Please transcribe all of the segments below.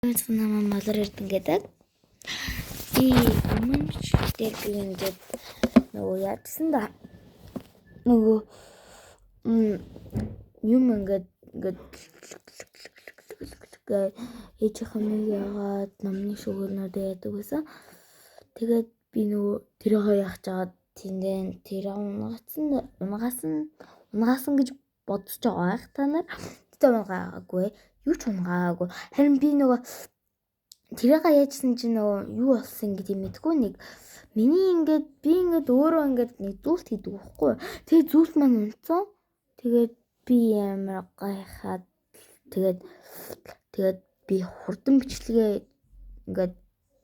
Намаа малар ирдэн гэдэг. Би өмнөчтэй би ингээд нөгөө яадсан да. Нөгөө юм ингээд ээжийнхэн нэг яагаад намны шүүгнүүд яадаг байсан. Тэгээд би нөгөө тэрөө яах чагаад тэндэн тэр унгасан гэж бодож байгаа их та нар. Тэгтээ унгаагүй. Юу ч унгаагүй. Харин би нөгөө тэрийг яажсан чинь нөгөө юу болсон гэдэг мэдгүй нэг миний би өөрөө нэг зүйлт хийдэг байхгүй. Тэгээ зүйлт маань унтсан. Тэгээд би амар гайхаад тэгээд би хурдан бичлэгээ ингээд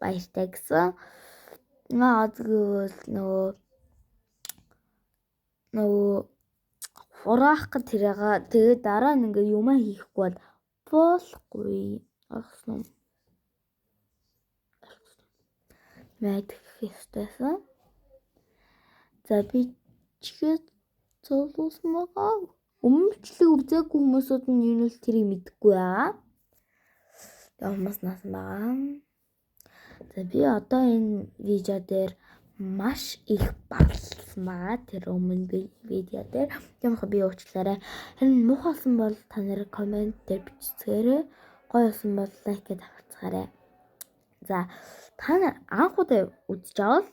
баяртай гэсэн. Нөгөө хураах гэж тэрийг тэгээд дараа нь ингээд юмаа хийхгүй болохгүй. Ахсан. Мэдэх хэвчээсэн. За би чигээ золиосон байгаа. Өмнөчлөг үзээгүй хүмүүсүүд нь юу нь тэрийг мэдэхгүй байгаа. Тэгээ хүмүүс наасан байгаа. За би одоо энэ видео дээр маш их барлсан байгаа. Тэр өмнө видео дээр. Ямархаа би уучлаарай. Харин муухайсан бол та нарыг комент дээр бичцгээрэй. Гоё болсон бол лайк гэж авцгаарай. За та нар анх удаа үзэж авал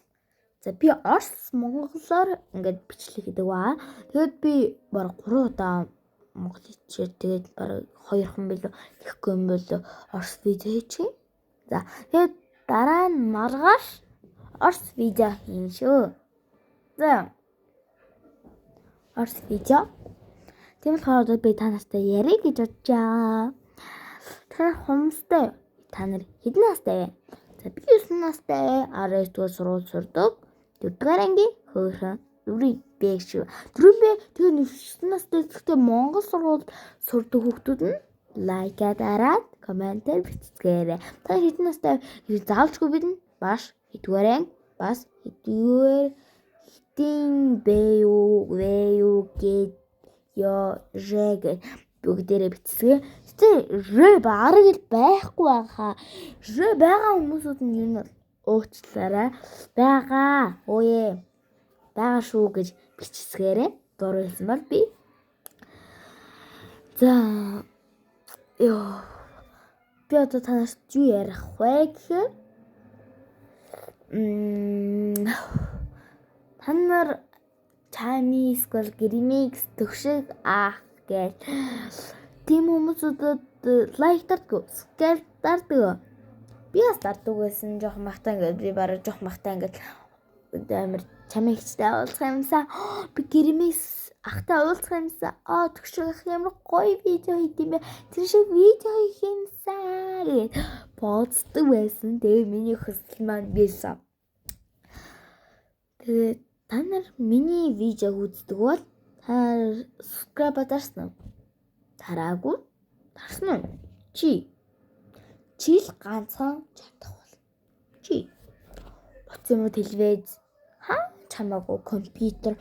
за би Орос монголоор ингээд бичлэг хийдэг баа. Тэгээд би баг 3 удаа монгол хэлээр тэгээд баг 2 хон билүү тэгэхгүй юм болоо Орос видео хийчих. За тэгээд дараа нь маргааш Орос видео хийн шүү. За Орос видео. Тийм болохоор би та нартай ярих гэж боджаа. Та нар хэдэн настай вэ? За би 9 настай. 12-р сургууль сурдаг. 4-р анги хөөрхөн үрийбэг шүү. Тэгээ 9 настай гэхдээ монгол сургуульд сурдаг хүүхдүүд нь лайкаа дараад комментээр бичцгээрэй. Та хэдэн настай заавчгүй бидэн баш хэдвэр анги бас хэдвэр хитэн бэ юу гэд ёо жэг бүгдээрээ бичсгээ. Тэ бараг л байхгүй байхаа. Байгаа хүмүүсүүд нь юу нь уучлаарай. Байгаа. Өөе. Байгаа шүү гэж бичсгээрээ. Дуруу хэлсэн бол би. За би одоо танаас юу ярих вэ гэхээр та нар Chinese school гэрмикс төгшөг аах гэж тийм хүмүүсүүдэд лайк дарддаг, скэл дарддаг. Би бас дарддаг байсан жоохон махтаа ингээд би бараг жоохон махтаа ингээд амар чамайг хичтэй уулзах юмсаа би гэрмикс ахтай уулзах юмсаа төгшөг ах ямар гоё видео хийдэм бэ. Тэр шиг видео хийх юмсаа гэж боддог байсан. Тэгээ миний хүсэл маань байсан. Тэгээ та нар миний видеог үздэг бол та subscribe дарсан уу? Тараагүй. Дарсан уу? Чи л ганцхан чадах бол. Чи утас юм уу телевиз чамаагүй компьютер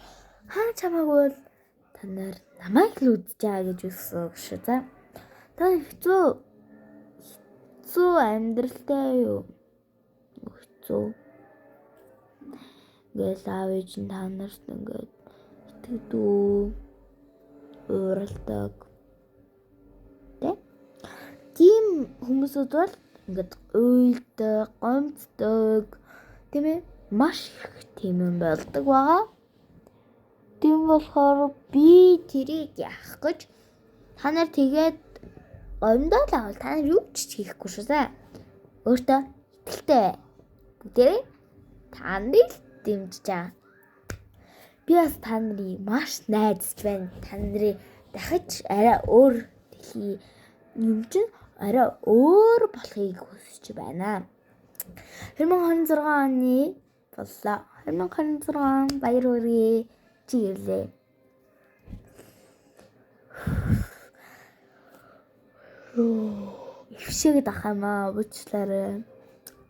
чамаагүй бол та нар намайг л үзэж байгаа гэж үссэн шүү. За та хэцүү амьдралтай юу? Хэцүү гэл аавч нь та нарт ингээд итгэдэг ууралдаг. Тийм хүмүүсүүд бол ингээд уйлдаг, гомцдог тийм ээ маш их тийм юм болдог байгаа. Тийм болохоор би тэрийг яах гэж та нар тэгээд гомдол авал та нар юу ч хийхгүй шүү заа. Өөртөө итгэлтэй. Бүгдээ та нарыг дэмжиж байгаа. Би бас та нарыг маш найдаж байна. Та нарыг дахиж арай өөр дэлхий юм чинь арай өөр болохыг хүсэж байна. 2026 оны боллоо. 2026 баяр хүргэе. Чи ирлээ. Ившэгэд ах юм аа уучлаарай.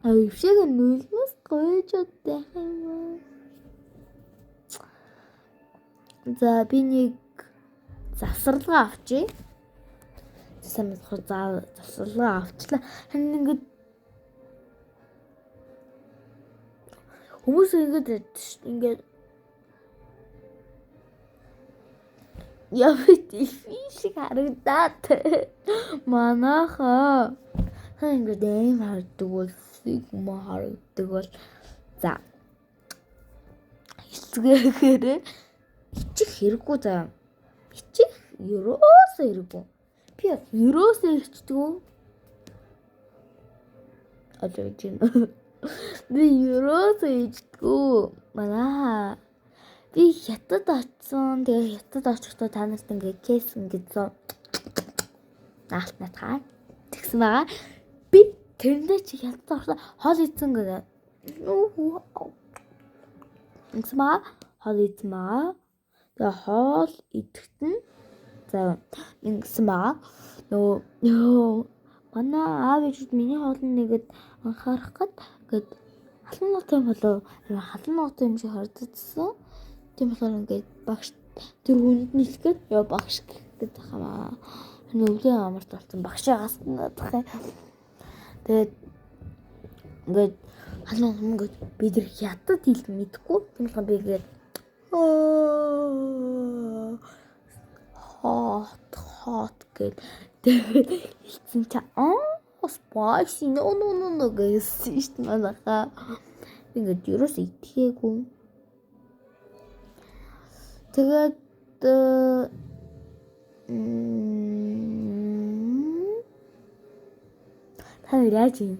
Ившэгээ нүлмэс гойжод байх юм. За би нэг завсралгаа авчи. сайн мэдхүү засварлага авчлаа. Харин ингээд хүмүүс ингээд явж шиг харагдаад манайхаа ингээд аим хардаг бол сигма харагддаг бол за хэсгээр ичих хэрэггүй за ичих ерөөсөө хэрэггүй би ерөөсөө ичдэг ажиж байна би ерөөсөө ичдэг манаа би хятад очсон тэгээ хятад очихдоо та нарт ингээд кейс ингээд зоо наалтнатаа тэгсэн байгаа би тэрэндээ чи хятад очихдоо хоол идсэн гэдэг инсма хоол идсэн байгаа тэгээ хоол идэхт нь за инсма нөгөө манай аав ээжүүд миний хоолны нэгэд анхаарах гээд халуун ногтой болов халуун ногтой юм шиг харагдсан. Тийм болохоор ингээд багш тэр хүнд нийлгээд яа багш гэдэг хамаа. Өвлийн амарт болсон багшаагаас надах юм. Тэгээд ингээд халуун ингээд бид нар хятад хэл мэдэхгүй. Тийм болохоор би ингээд хот гээд тэгээд хэлсэн чи spicy no гэсэн шүү дээ манайхаа. Ингээд ерөөс итгээгүү. Тэгээд та яаж юм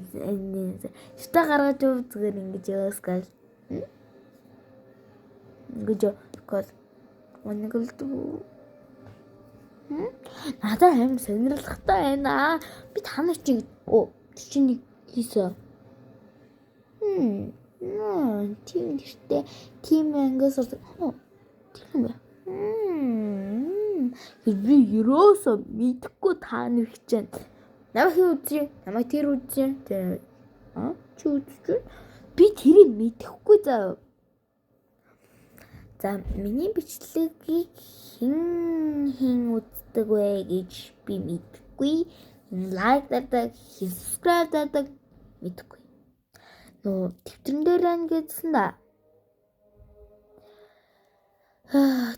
шта гаргаж өв зүгээр ингэж яаскал гэж кол онголдуу надад аим сонирхолтой байна. Би та нар чи чинь хийсэн. Тийм нэртэй тийм ангиас тийм би ерөөсөө мэдхгүй та нар хичээн. Намайг үзье. Намайг тэр үзье. Чи үзчихвэн. Би тэрийг мэдэхгүй заа. За миний бичлэгийг хэн үздэг вэ гэж би мэдэхгүй. Лайк дадаг, subscribe дадаг мэдэхгүй. Нөө тэмдэгтэн дээр ангидсан да.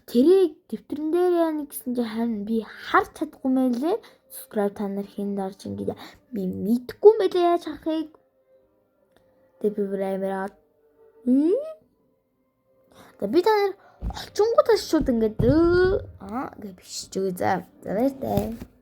Тэрийг дэвтэрэн дээр яана гэсэн чинь харин би харж чадахгүй мэлээ. Subscribe та нар хэн дарж ингэж би мэдхгүй мэлээ яаж харахыг. Тэг би баймараа. Тэг би та нар олчингуудаас шууд ингэж гэж биш ч үгүй за. За баяртай.